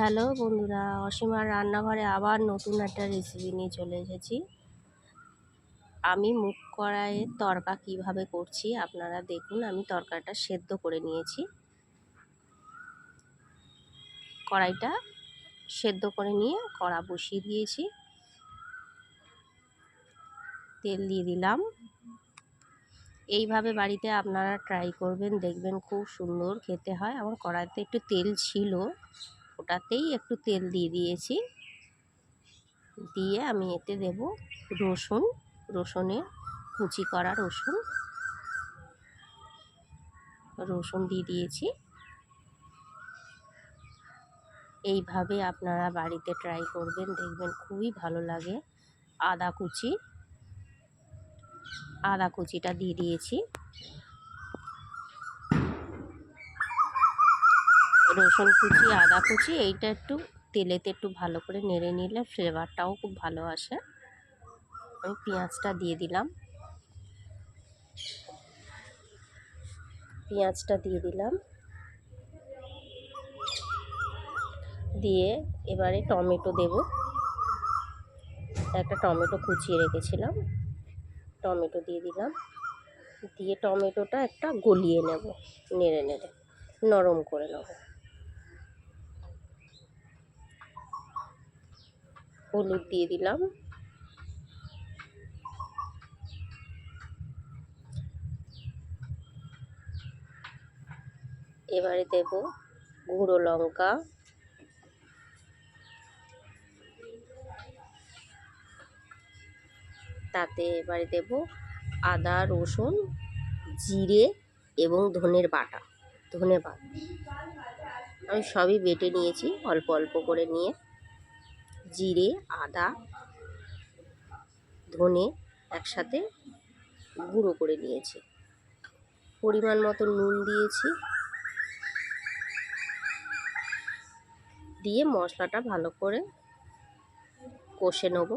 Hello বন্ধুরা, অসীমার রান্নাঘরে আবার নতুন একটা রেসিপি নিয়ে চলে এসেছি। আমি মুগ কড়াইয়ের তরকা কিভাবে করছি আপনারা দেখুন। আমি তরকাটা সেদ্ধ করে নিয়েছি। কড়াইটা সেদ্ধ করে নিয়ে কড়া বসিয়ে দিয়েছি। তেল দিয়ে দিলাম। এইভাবে বাড়িতে আপনারা ট্রাই করবেন, দেখবেন খুব সুন্দর খেতে হয়। আমার কড়াইতে একটু তেল ছিল, ওটাতেই একটু তেল দিয়ে দিয়েছি। দিয়ে আমি এতে দেব রসুনের কুচি করা রসুন দিয়ে দিয়েছি। এইভাবে আপনারা বাড়িতে ট্রাই করবেন, দেখবেন খুবই ভালো লাগে। আদা কুচিটা দিয়ে দিয়েছি। রসুন কুচি, আদা কুচি, এইটা একটু তেলেতে একটু ভালো করে নেড়ে নিলে ফ্লেভারটাও খুব ভালো আসে। আমি পেঁয়াজটা দিয়ে দিলাম। দিয়ে এবারে টমেটো দেব। একটা টমেটো কুচিয়ে রেখেছিলাম, টমেটো দিয়ে দিলাম। দিয়ে টমেটোটা একটা গলিয়ে নেব, নেড়ে নরম করে নেব। হলুদ দিয়ে দিলাম। এবারে দেব গুঁড়ো লঙ্কা, তাতে এবারে দেব আদা, রসুন, জিরে এবং ধনে বাটা। আমি সবই বেটে নিয়েছি অল্প অল্প করে নিয়ে। জিরে, আদা, ধনে একসাথে গুঁড়ো করে নিয়েছি। পরিমাণ মতো নুন দিয়েছি। দিয়ে মশলাটা ভালো করে কষে নেব।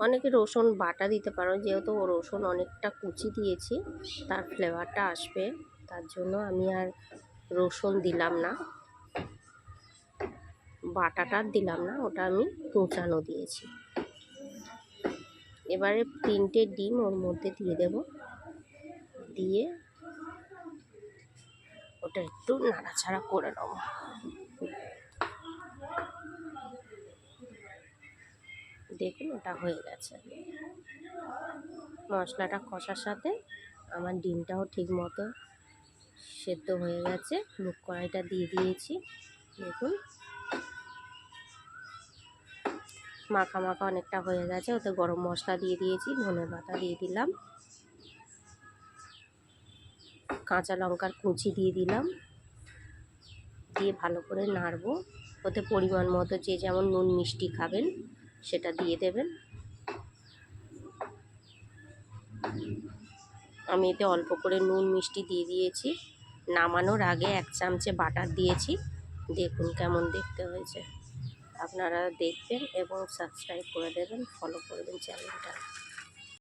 অনেকে রসুন বাটা দিতে পারো, যেহেতু রসুন অনেকটা কুচি দিয়েছি, তার ফ্লেভারটা আসবে, তার জন্য আমি আর রসুন দিলাম না, বাটাটা দিলাম না, ওটা আমি কুচানো দিয়েছি। এবারে 3টে ডিম ওর মধ্যে দিয়ে দেব। দিয়ে ওটা একটু নাড়াচাড়া করে নেব। দেখুন ওটা হয়ে গেছে। মশলাটা কষার সাথে আমার ডিমটাও ঠিক মতো সেদ্ধ হয়ে গেছে। মুগ কড়াইটা দিয়ে দিয়েছি। দেখুন মাখা মাখা অনেকটা হয়ে গেছে। ওতে গরম মশলা দিয়ে দিয়েছি, ধনে পাতা দিয়ে দিলাম, কাঁচা লঙ্কার কুচি দিয়ে দিলাম। দিয়ে ভালো করে নাড়বো। ওতে পরিমাণ মতো যে যেমন নুন মিষ্টি খাবেন সেটা দিয়ে দেবেন। আমি এতে অল্প করে নুন মিষ্টি দিয়ে দিয়েছি। নামানোর আগে 1 চামচে বাটার দিয়েছি। দেখুন কেমন দেখতে হয়েছে। আপনারা দেখবেন এবং সাবস্ক্রাইব করে দেবেন, ফলো করবেন চ্যানেলটা।